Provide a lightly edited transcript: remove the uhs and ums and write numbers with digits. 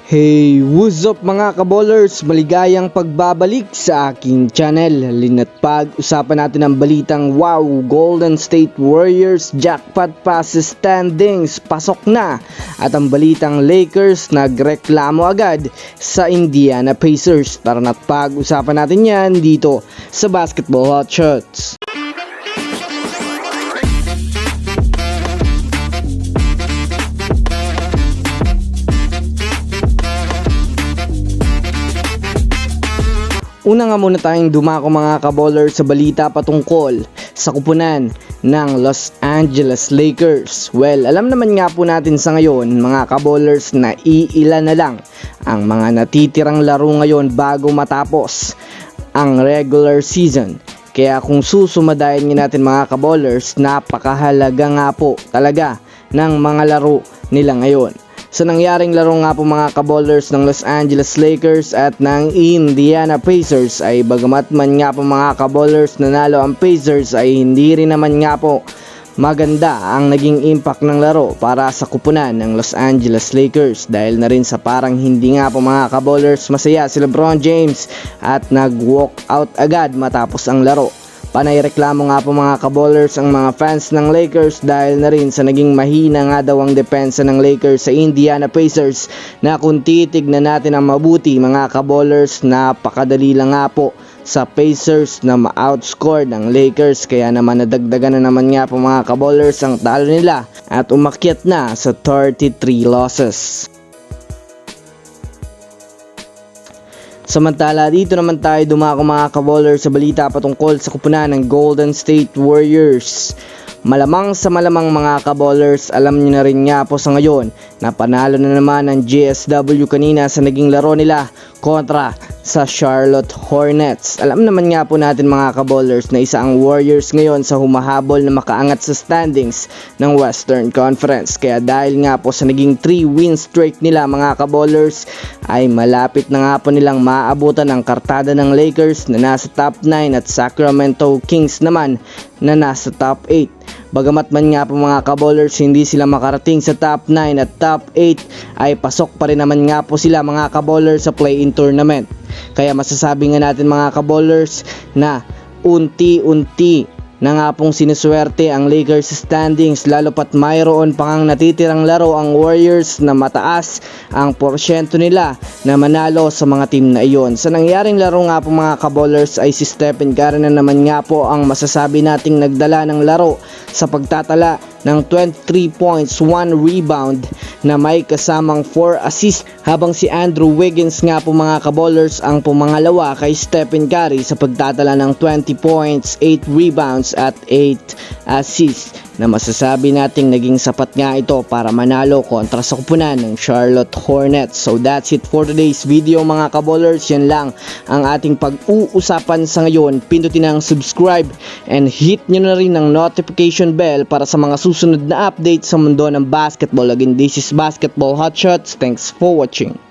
Hey, what's up mga kaballers? Maligayang pagbabalik sa aking channel. Halina't pag-usapan natin ang balitang wow, Golden State Warriors jackpot passes standings, pasok na. At ang balitang Lakers nagreklamo agad sa Indiana Pacers. Tara na't pag-usapan natin yan dito sa Basketball Hot Shots. Una nga muna tayong dumako mga kaballers sa balita patungkol sa kupunan ng Los Angeles Lakers. Well, alam naman nga po natin sa ngayon mga kaballers na iilan na lang ang mga natitirang laro ngayon bago matapos ang regular season. Kaya kung susumadayin nga natin mga kaballers, napakahalaga nga po talaga ng mga laro nila ngayon. Sa nangyaring laro nga po mga kaballers ng Los Angeles Lakers at ng Indiana Pacers ay bagamat man nga po mga kaballers nanalo ang Pacers ay hindi rin naman nga po maganda ang naging impact ng laro para sa kupunan ng Los Angeles Lakers dahil na rin sa parang hindi nga po mga kaballers masaya si LeBron James at nag-walk out agad matapos ang laro. Panay reklamo nga po mga kaballers ang mga fans ng Lakers dahil na rin sa naging mahina nga daw ang depensa ng Lakers sa Indiana Pacers na kung titignan natin ang mabuti mga kaballers, napakadali lang nga po sa Pacers na ma-outscore ng Lakers kaya naman nadagdagan na naman nga po mga kaballers ang talo nila at umakyat na sa 33 losses. Samantala dito naman tayo dumako mga kaballers sa balita patungkol sa kupunan ng Golden State Warriors. Malamang sa malamang mga kaballers, alam niyo na rin nga po sa ngayon na panalo na naman ang GSW kanina sa naging laro nila kontra sa Charlotte Hornets. Alam naman nga po natin mga kaballers na isa ang Warriors ngayon sa humahabol na makaangat sa standings ng Western Conference. Kaya dahil nga po sa naging 3-win streak nila mga kaballers ay malapit na nga po nilang maabutan ang kartada ng Lakers na nasa top 9 at Sacramento Kings naman na nasa top 8. Bagamat man nga po mga kaballers hindi sila makarating sa top 9 at top 8 ay pasok pa rin naman nga po sila mga kaballers sa play-in tournament. Kaya masasabi nga natin mga kaballers na unti-unti na nga pong sinuswerte ang Lakers standings lalo pat mayroon pang natitirang laro ang Warriors na mataas ang porsyento nila na manalo sa mga team na iyon. Sa nangyaring laro nga po mga kaballers ay si Stephen Curry na naman nga po ang masasabi nating nagdala ng laro sa pagtatala ng 23 points, 1 rebound na may kasamang 4 assists habang si Andrew Wiggins nga po mga kaballers ang pumangalawa kay Stephen Curry sa pagtatala ng 20 points, 8 rebounds at 8 assists na masasabi nating naging sapat nga ito para manalo kontra sa kupunan ng Charlotte Hornets. So that's it for today's video mga kaballers. Yan lang ang ating pag-uusapan sa ngayon. Pindutin ang subscribe and hit nyo na rin ang notification bell para sa mga susunod na updates sa mundo ng basketball. Again, this is Basketball Hot Shots. Thanks for watching.